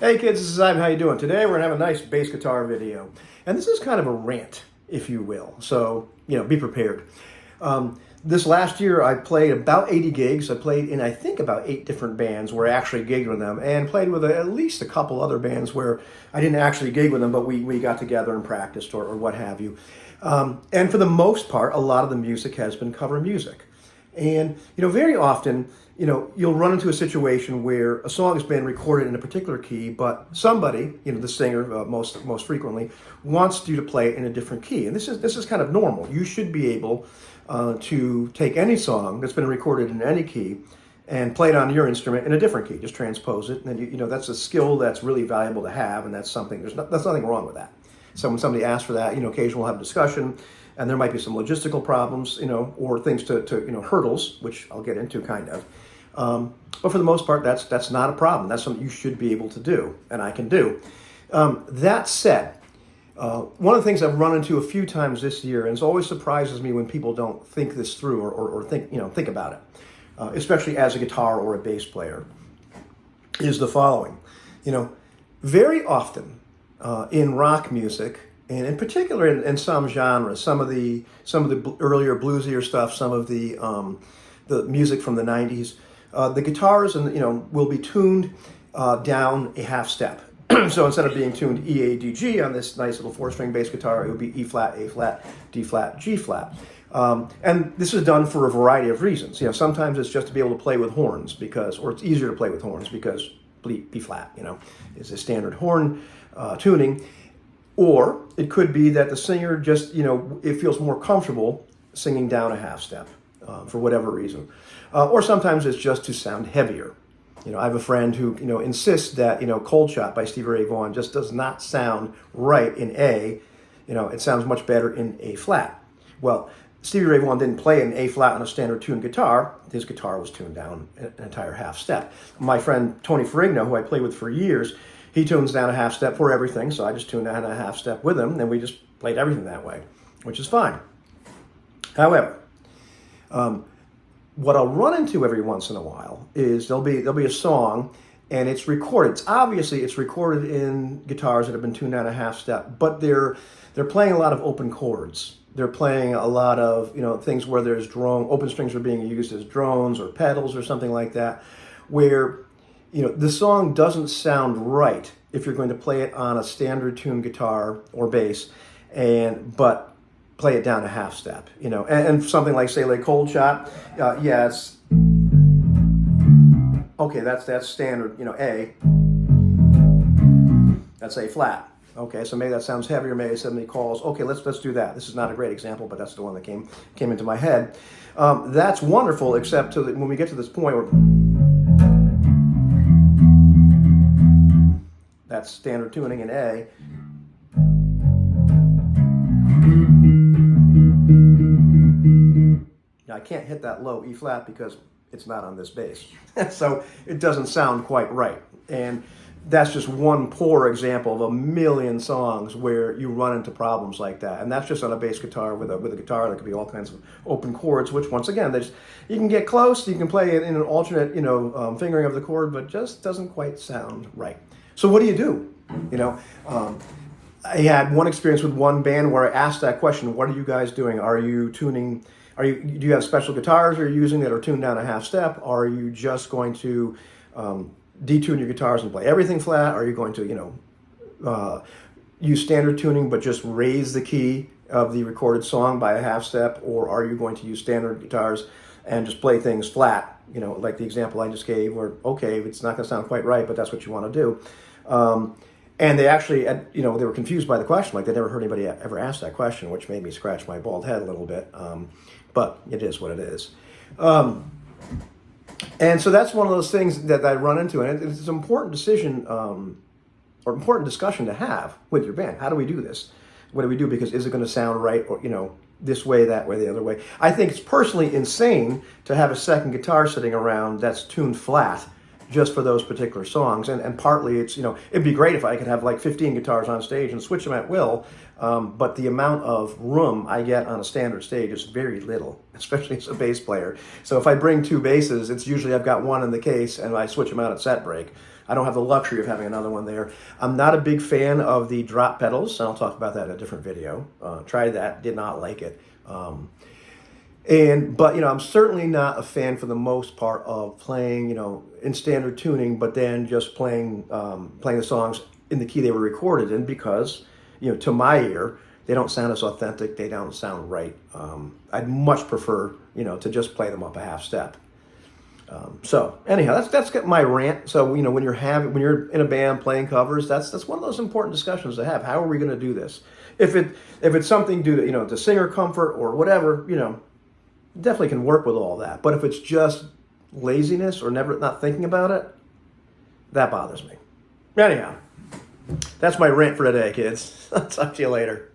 Hey kids, this is Ivan. How you doing? Today we're gonna have a nice bass guitar video, and this is kind of a rant, if you will. So be prepared. This last year I played about 80 gigs. I played in I think about 8 different bands where I actually gigged with them, and played with at least a couple other bands where I didn't actually gig with them, but we got together and practiced or what have you. And for the most part, a lot of the music has been cover music. And very often, you'll run into a situation where a song has been recorded in a particular key, but somebody, the singer, most frequently, wants you to play it in a different key. And this is kind of normal. You should be able to take any song that's been recorded in any key and play it on your instrument in a different key. Just transpose it, and then that's a skill that's really valuable to have, and that's nothing wrong with that. So when somebody asks for that, occasionally we'll have a discussion. And there might be some logistical problems, or things to hurdles, which I'll get into kind of. But for the most part, that's not a problem. That's something you should be able to do, and I can do. That said, one of the things I've run into a few times this year, and it always surprises me when people don't think this through or think about it, especially as a guitar or a bass player, is the following. Very often in rock music, and in particular in some genres, some of the earlier bluesier stuff, some of the music from the 90s, the guitars will be tuned down a half step. So instead of being tuned E, A, D, G on this nice little 4-string bass guitar, it would be E flat, A flat, D flat, G flat. And this is done for a variety of reasons. Sometimes it's just to be able to play with horns or it's easier to play with horns because B flat, is a standard horn tuning. Or it could be that the singer just, it feels more comfortable singing down a half step for whatever reason. Or sometimes it's just to sound heavier. I have a friend who, insists that, Cold Shot by Stevie Ray Vaughan just does not sound right in A. It sounds much better in A flat. Well, Stevie Ray Vaughan didn't play an A flat on a standard tuned guitar. His guitar was tuned down an entire half step. My friend Tony Ferrigno, who I played with for years, he tunes down a half step for everything, so I just tuned down a half step with him, and we just played everything that way, which is fine. However, what I'll run into every once in a while is there'll be a song, and it's recorded. It's recorded in guitars that have been tuned down a half step, but they're playing a lot of open chords. They're playing a lot of things where there's open strings are being used as drones or pedals or something like that, where the song doesn't sound right if you're going to play it on a standard tuned guitar or bass, but play it down a half step, and something like, say, like Cold Shot, it's okay. That's standard, A. That's A flat. Okay, so maybe that sounds heavier. Maybe somebody calls. Okay, let's do that. This is not a great example, but that's the one that came into my head. That's wonderful, except when we get to this point where that's standard tuning in A. Now I can't hit that low E flat because it's not on this bass. So it doesn't sound quite right. And that's just one poor example of a million songs where you run into problems like that. And that's just on a bass guitar with a guitar. There could be all kinds of open chords, which once again, you can get close, you can play it in an alternate, fingering of the chord, but just doesn't quite sound right. So what do you do? I had one experience with one band where I asked that question: what are you guys doing? Do you have special guitars you're using that are tuned down a half step? Are you just going to detune your guitars and play everything flat? Are you going to, use standard tuning but just raise the key of the recorded song by a half step? Or are you going to use standard guitars and just play things flat? Like the example I just gave, where, okay, it's not going to sound quite right, but that's what you want to do. And they actually, they were confused by the question. Like, they never heard anybody ever ask that question, which made me scratch my bald head a little bit. But it is what it is. And so that's one of those things that I run into. And it's an important decision or important discussion to have with your band. How do we do this? What do we do? Because is it going to sound right, or, this way, that way, the other way? I think it's personally insane to have a second guitar sitting around that's tuned flat just for those particular songs. And partly it's, it'd be great if I could have like 15 guitars on stage and switch them at will. But the amount of room I get on a standard stage is very little, especially as a bass player. So if I bring two basses, it's usually I've got one in the case and I switch them out at set break. I don't have the luxury of having another one there. I'm not a big fan of the drop pedals, and I'll talk about that in a different video. Tried that, did not like it. But I'm certainly not a fan for the most part of playing, in standard tuning, but then just playing the songs in the key they were recorded in, because, to my ear, they don't sound as authentic. They don't sound right. I'd much prefer, to just play them up a half step. So anyhow, that's my rant. So when you're in a band playing covers, that's one of those important discussions to have. How are we going to do this? If it's something due to to singer comfort or whatever, definitely can work with all that. But if it's just laziness or not thinking about it, that bothers me. Anyhow, that's my rant for today, kids. I'll talk to you later.